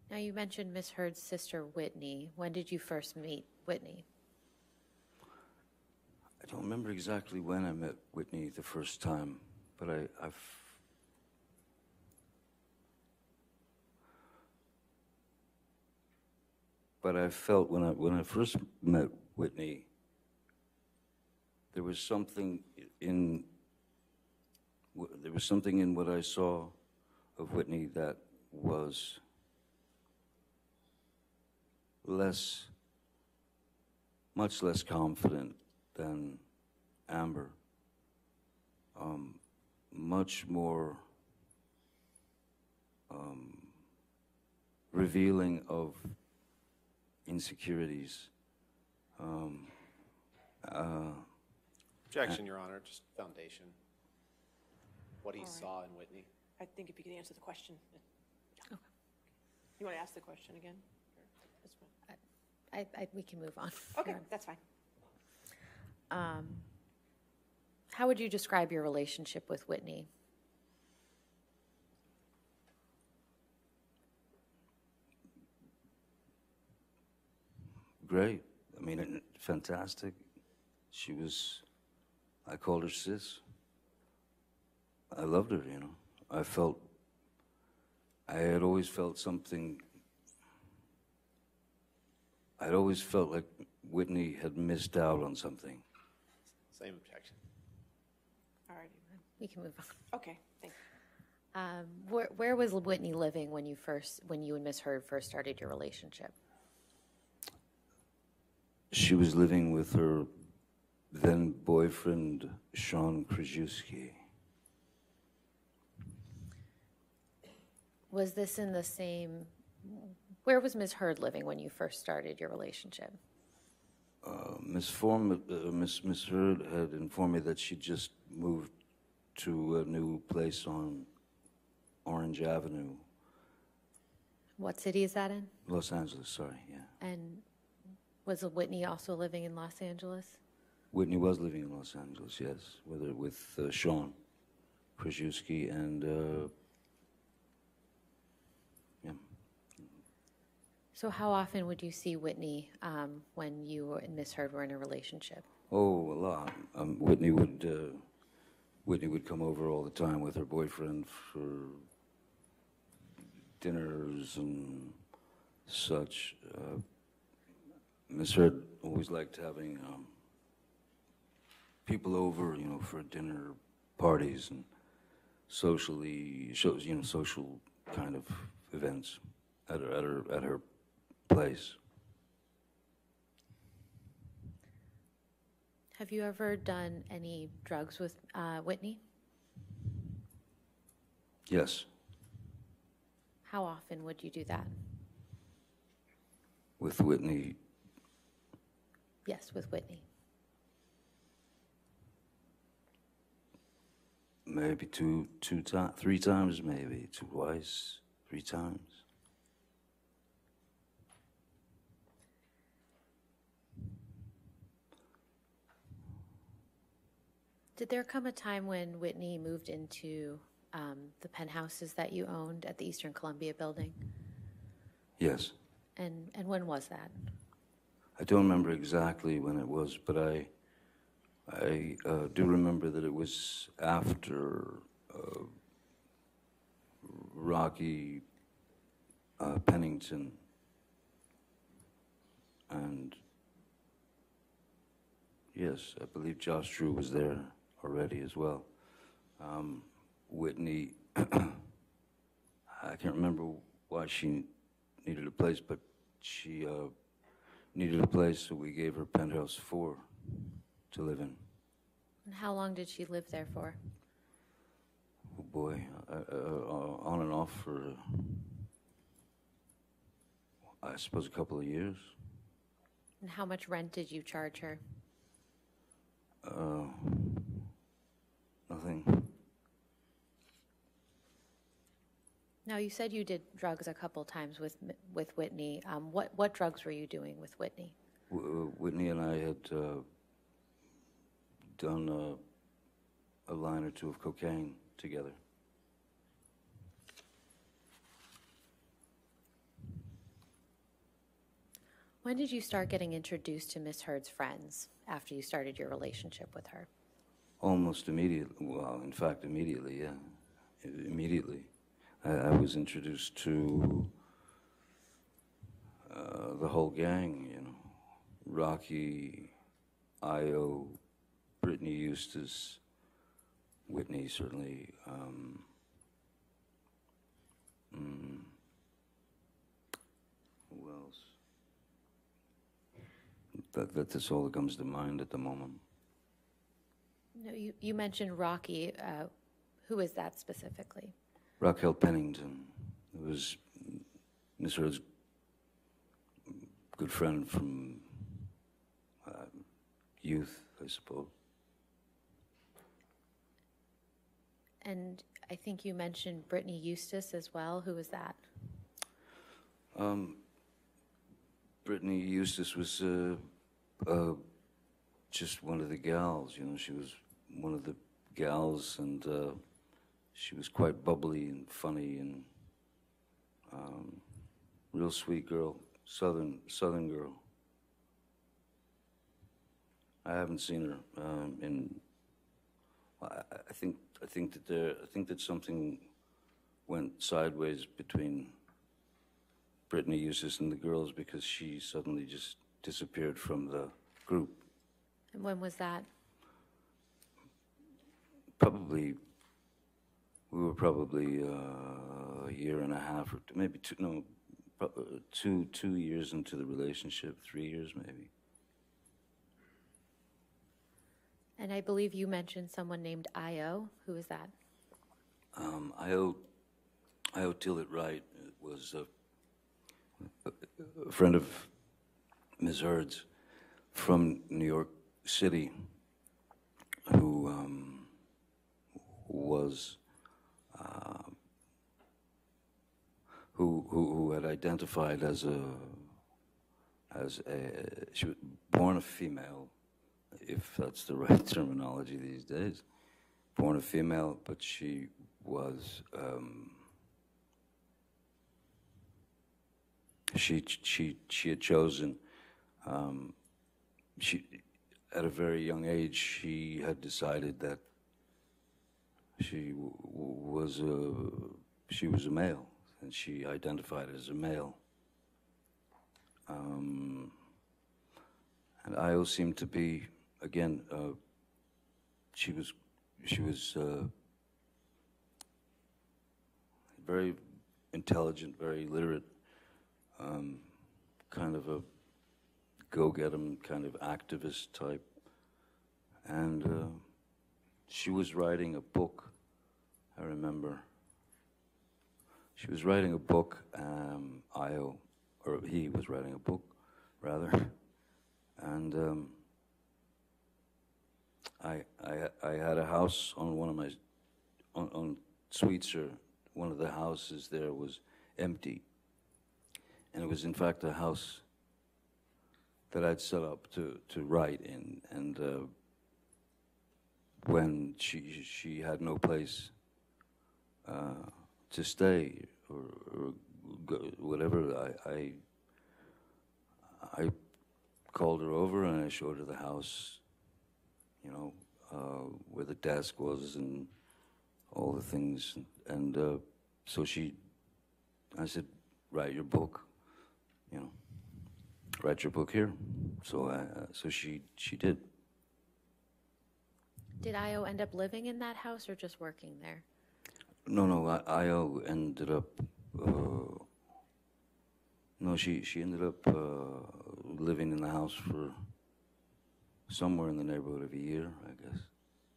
Now, you mentioned Miss Heard's sister, Whitney. When did you first meet Whitney? I don't remember exactly when I met Whitney the first time, but I felt when I first met Whitney, there was something in what I saw of Whitney that was much less confident than Amber, much more revealing of insecurities. Objection, Your Honor, just foundation. What he All right. saw in Whitney. I think if you could answer the question. Okay. You want to ask the question again? That's fine. We can move on. Okay, that's fine. How would you describe your relationship with Whitney? Great. I mean, fantastic. I called her sis. I loved her, you know. I had always felt something. I'd always felt like Whitney had missed out on something. Same objection. All right. We can move on. Okay, thank you. Where was Whitney living when you and Miss Heard first started your relationship? She was living with her then boyfriend, Sean Krajewski. Was this in the same? Where was Miss Heard living when you first started your relationship? Miss Heard had informed me that she just moved to a new place on Orange Avenue. What city is that in? Los Angeles, sorry, yeah. And was Whitney also living in Los Angeles? Whitney was living in Los Angeles, yes, with Sean Krajewski and, yeah. So how often would you see Whitney when you and Miss Heard were in a relationship? Oh, a lot. Whitney would come over all the time with her boyfriend for dinners and such. Miss Heard always liked having people over, you know, for dinner parties and social kind of events at her place. Have you ever done any drugs with Whitney? Yes. How often would you do that? With Whitney. Yes, with Whitney. Maybe three times, maybe twice, 3 times. Did there come a time when Whitney moved into the penthouses that you owned at the Eastern Columbia building? Yes. And when was that? I don't remember exactly when it was, but I do remember that it was after Rocky Pennington and yes, I believe Josh Drew was there already as well. Whitney, I can't remember why she needed a place, but she needed a place, so we gave her Penthouse 4 to live in. And how long did she live there for? Oh boy, on and off for, I suppose, a couple of years. And how much rent did you charge her? Nothing. Now, you said you did drugs a couple times with Whitney. What drugs were you doing with Whitney? Whitney and I had done a line or two of cocaine together. When did you start getting introduced to Miss Heard's friends after you started your relationship with her? Almost immediately. Well, in fact, immediately, yeah. Immediately. I was introduced to the whole gang, you know. Rocky, Io, Brittany Eustace, Whitney, certainly. Who else? That's all that comes to mind at the moment. No, you mentioned Rocky. Who is that specifically? Raquel Pennington. It was Miss Heard's good friend from youth, I suppose. And I think you mentioned Brittany Eustace as well. Who was that? Brittany Eustace was just one of the gals, you know. She was one of the gals, and she was quite bubbly and funny and real sweet girl, southern girl. I haven't seen her in. I think that something went sideways between Brittany Eustace and the girls, because she suddenly just disappeared from the group. And when was that? We were probably a year and a half, or maybe two years into the relationship, 3 years maybe. And I believe you mentioned someone named Io. Who is that? Io Tillett Wright was a friend of Ms. Heard's from New York City, who was who had identified as she was born a female, if that's the right terminology these days. Born a female, but she was she had chosen at a very young age she had decided that she was a male, and she identified as a male. And Io seemed to be, again, she was very intelligent, very literate, kind of a go-get-em kind of activist type. And she was writing a book, I remember. She was writing a book, Io, or he was writing a book, rather. And I had a house on one of my, on Sweetser. One of the houses there was empty. And it was, in fact, a house that I'd set up to write in. And when she had no place to stay or go, whatever, I called her over and I showed her the house, you know, where the desk was and all the things. And so I said, write your book, you know, write your book here. So she did. Did Io end up living in that house or just working there? No, Io ended up, she ended up living in the house for somewhere in the neighborhood of a year, I guess.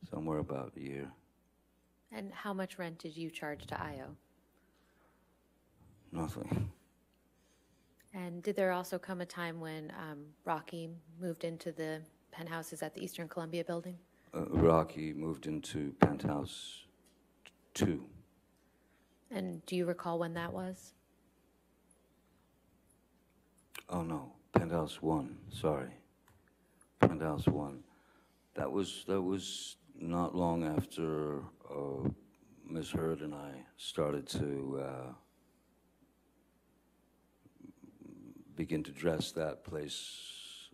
Somewhere about a year. And how much rent did you charge to Io? Nothing. And did there also come a time when Rocky moved into the penthouses at the Eastern Columbia building? Rocky moved into Penthouse 2. And do you recall when that was? Oh no, Penthouse 1, sorry. Penthouse 1. That was not long after Ms. Heard and I started to begin to dress that place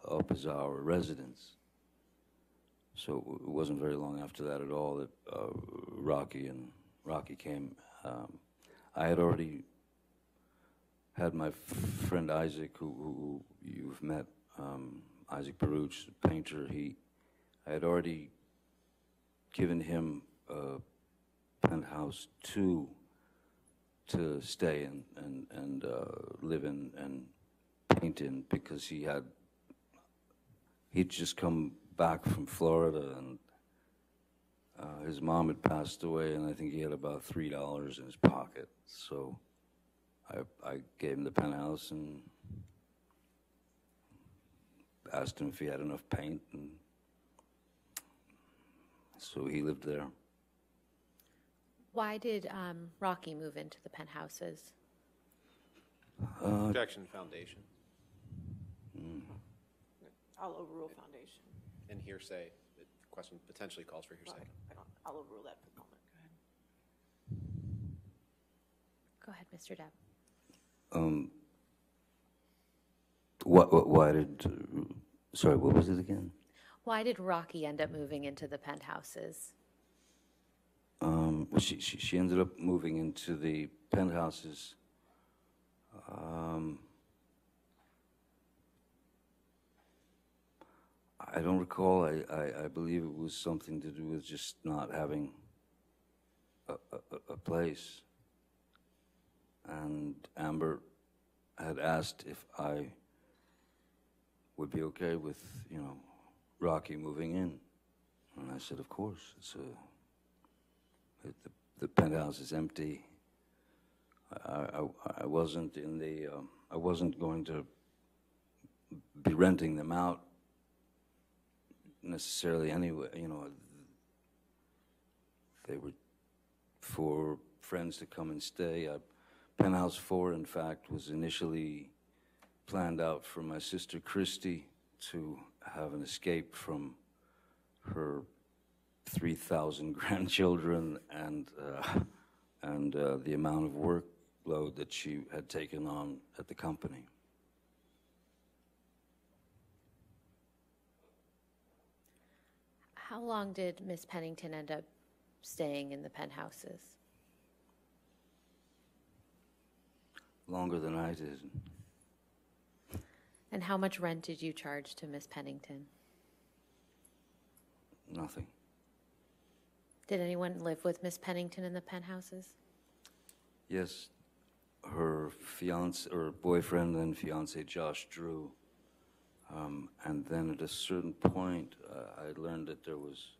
up as our residence. So it wasn't very long after that at all that Rocky came. I had already had my friend Isaac, who you've met, Isaac Baruch, the painter. I had already given him a penthouse to stay and live in and paint in, because he'd just come back from Florida, and his mom had passed away, and I think he had about $3 in his pocket. So I gave him the penthouse and asked him if he had enough paint, and so he lived there. Why did Rocky move into the penthouses? Objection, foundation. I'll overrule foundation. And hearsay. The question potentially calls for hearsay. I'll overrule that for the moment. Go ahead. Go ahead, Mr. Depp. Why did, sorry, what was it again? Why did Rocky end up moving into the penthouses? Well, she ended up moving into the penthouses. I don't recall. I believe it was something to do with just not having a place. And Amber had asked if I would be okay with, Rocky moving in. And I said, of course. The penthouse is empty. I wasn't in the, I wasn't going to be renting them out necessarily anyway. They were for friends to come and stay. Penthouse 4, in fact, was initially planned out for my sister Christy to have an escape from her 3,000 grandchildren and the amount of workload that she had taken on at the company. How long did Miss Pennington end up staying in the penthouses? Longer than I did. And how much rent did you charge to Miss Pennington? Nothing. Did anyone live with Miss Pennington in the penthouses? Yes, her fiance or boyfriend and fiance Josh Drew. And then at a certain point, I learned that there was